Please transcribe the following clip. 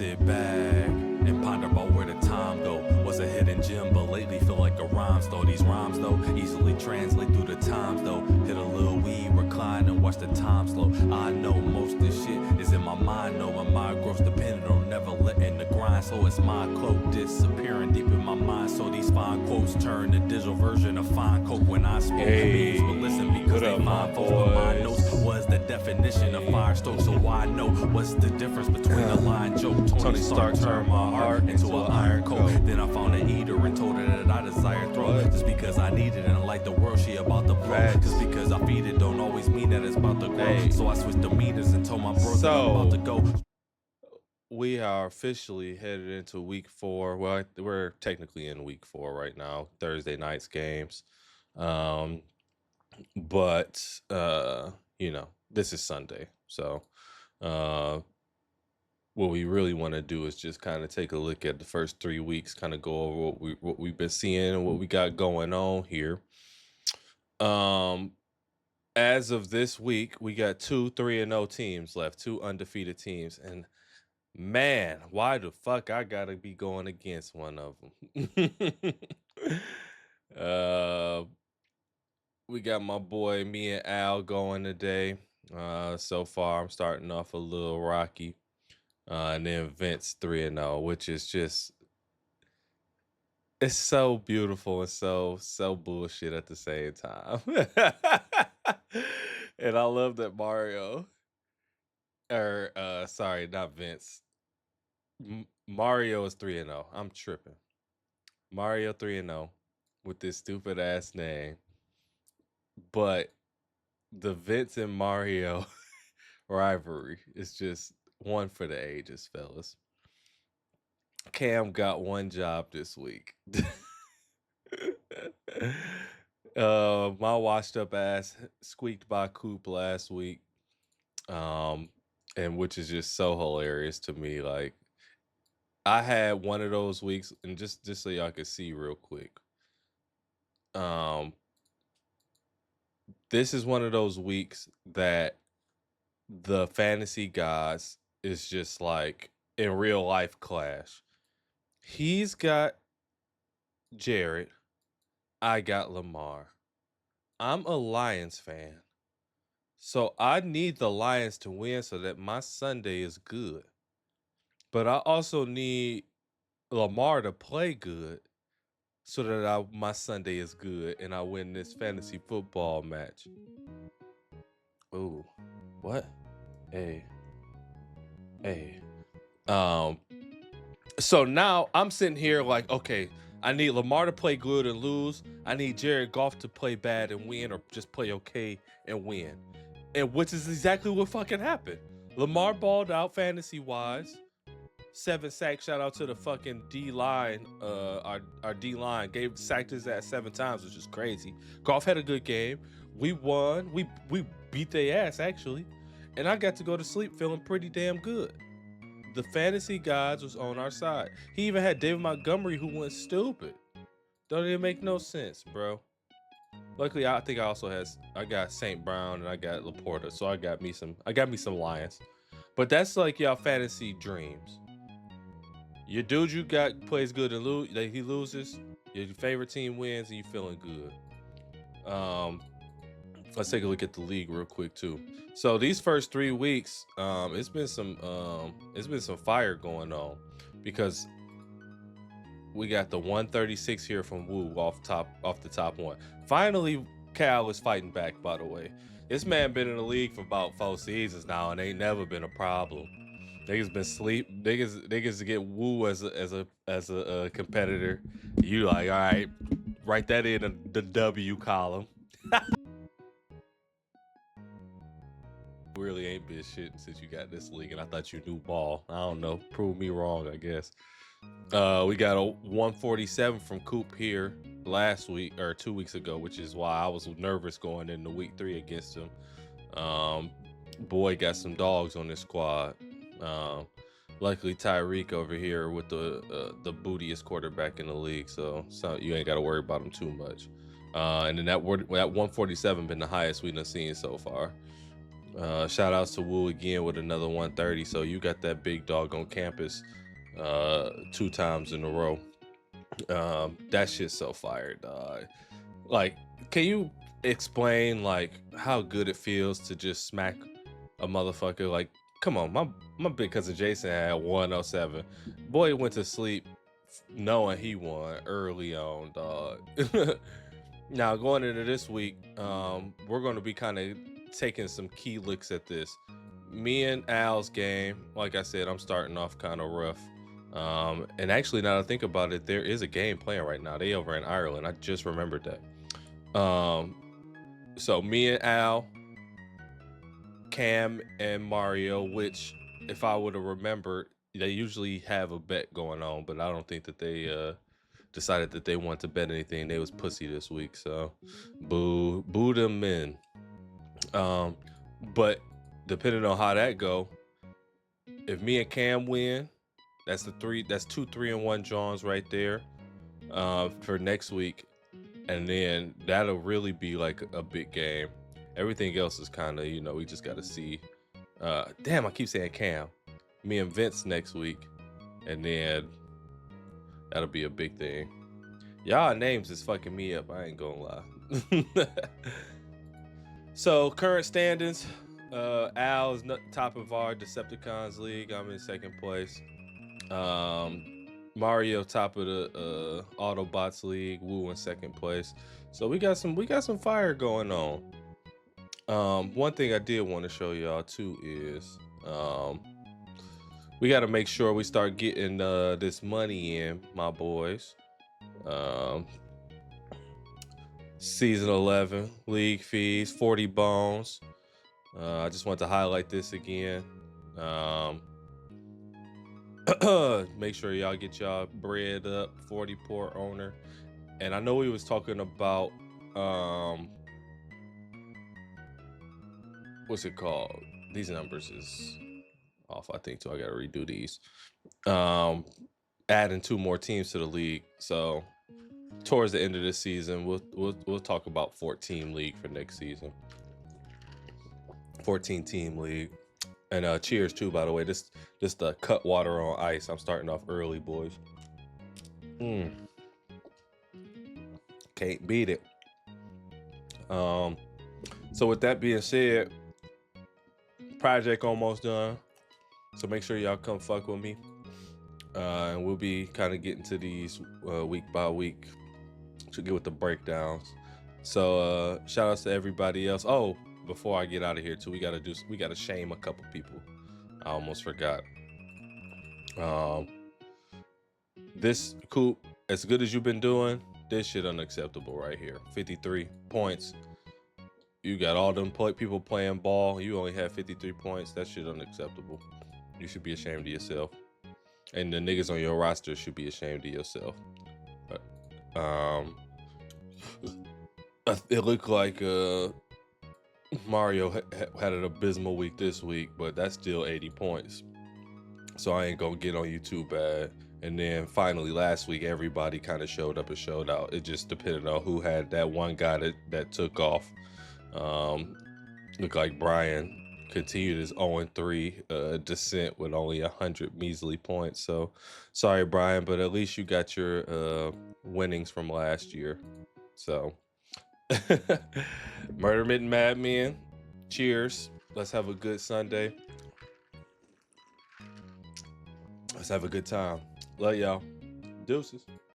sit back and ponder about where the time go. Was a hidden gem, but lately feel like a rhyme though. These rhymes though easily translate through the times though. Hit a little weed, recline and watch the time slow. I know most of this shit is in my mind, though. My mind grows dependent on never letting the grind. So it's my cloak disappearing deep in my mind. So these fine quotes turn the digital version of fine coke when I spoke. Memes, but listen because they find folks. But my notes was the definition of fire stoke. So I know what's the difference between a line joke. Tony Stark turned my heart into an iron coat. Then I found an eater and told her that I desire throw. Just because I need it and like the world, she about to blow. Just because I feed it don't always mean that it's about to grow. So I switched the meters and told my bro that I'm about to go. We are officially headed into week 4. Well, we're technically in week 4 right now, Thursday night's games. But you know, this is Sunday. So what we really want to do is just kind of take a look at the first 3 weeks, kind of go over what we've been seeing and what we got going on here. As of this week, we got 2 3-0 teams left, 2 undefeated teams, and man, why the fuck I gotta be going against one of them? We got my boy, me and Al going today. So far, I'm starting off a little rocky. And then Vince 3-0, which is just, it's so beautiful and so bullshit at the same time. And I love that Mario, or sorry, not Vince. Mario is 3-0. I'm tripping. Mario 3-0 with this stupid ass name. But the Vince and Mario rivalry is just one for the ages, fellas. Cam got one job this week. My washed up ass squeaked by Coop last week. And which is just so hilarious to me. Like, I had one of those weeks, and just so y'all can see real quick. This is one of those weeks that the fantasy gods is just like in real life clash. He's got Jared. I got Lamar. I'm a Lions fan. So I need the Lions to win so that my Sunday is good. But I also need Lamar to play good so that my Sunday is good and I win this fantasy football match. Ooh, what? Hey. So now I'm sitting here like, okay, I need Lamar to play good and lose. I need Jared Goff to play bad and win, or just play okay and win. And which is exactly what fucking happened. Lamar balled out fantasy wise. 7 sacks. Shout out to the fucking D-line. Our D-line sacked his ass 7 times, which is crazy. Goff had a good game. We won. We beat their ass, actually. And I got to go to sleep feeling pretty damn good. The fantasy gods was on our side. He even had David Montgomery, who went stupid. Don't even make no sense, bro. Luckily, I think I got St. Brown and I got Laporta, so I got me some Lions. But that's like y'all fantasy dreams. Your dude you got plays good and he loses. Your favorite team wins and you feeling good. Let's take a look at the league real quick too. So these first 3 weeks, it's been some fire going on, because we got the 136 here from Woo off the top one. Finally, Cal is fighting back, by the way. This man been in the league for about 4 seasons now and ain't never been a problem. Niggas been sleep. Niggas get Woo as a competitor. You like, all right, write that in the W column. Really ain't been shit since you got this league, and I thought you knew ball. I don't know. Prove me wrong, I guess. We got a 147 from Coop here last week or 2 weeks ago, which is why I was nervous going into week 3 against him. Boy got some dogs on this squad. Luckily Tyreek over here with the bootiest quarterback in the league, so you ain't got to worry about him too much. And then that 147 been the highest we've seen so far. Shout outs to Woo again with another 130. So you got that big dog on campus 2 times in a row. That shit's so fire, dog. Like, can you explain like how good it feels to just smack a motherfucker? Like, come on, my big cousin Jason had 107. Boy went to sleep knowing he won early on, dog. Now going into this week, we're going to be kind of taking some key looks at this. Me and Al's game, like I said, I'm starting off kind of rough. And actually, now that I think about it, there is a game playing right now. They over in Ireland. I just remembered that. So me and Al, Cam, and Mario, which if I would have remembered, they usually have a bet going on, but I don't think that they decided that they want to bet anything. They was pussy this week, so boo them in. But depending on how that go, if me and Cam win, that's 2 3-1 Johns right there for next week, and then that'll really be like a big game. Everything else is kind of, we just got to see. Damn, I keep saying Cam. Me and Vince next week, and then that'll be a big thing. Y'all names is fucking me up. I ain't gonna lie. So current standings, Al is top of our Decepticons league. I'm in second place. Mario top of the Autobots league. Woo in second place. So we got some fire going on. One thing I did want to show y'all too is we got to make sure we start getting this money in, my boys. Season 11 league fees, 40 bones. I just want to highlight this again. Make sure y'all get y'all bread up, 40 port owner. And I know we was talking about what's it called? These numbers is off, I think, so I gotta redo these. Adding 2 more teams to the league. So towards the end of this season, we'll talk about 14 league for next season. 14 team league. And cheers too, by the way. This the cut water on ice. I'm starting off early, boys. Can't beat it. So with that being said, project almost done. So make sure y'all come fuck with me. And we'll be kind of getting to these week by week to get with the breakdowns. So shout outs to everybody else. Oh, before I get out of here too, we gotta shame a couple people. I almost forgot. This Coop, as good as you've been doing, this shit unacceptable right here. 53 points. You got all them people playing ball. You only have 53 points. That shit unacceptable. You should be ashamed of yourself. And the niggas on your roster should be ashamed of yourself. It looked like Mario had an abysmal week this week, but that's still 80 points. So I ain't gonna get on you too bad. And then finally last week, everybody kind of showed up and showed out. It just depended on who had that one guy that took off. Looked like Brian continued his 0-3 descent with only 100 measly points. So sorry, Brian, but at least you got your winnings from last year. So Murder Mitten Madmen, cheers. Let's have a good Sunday. Let's have a good time. Love y'all. Deuces.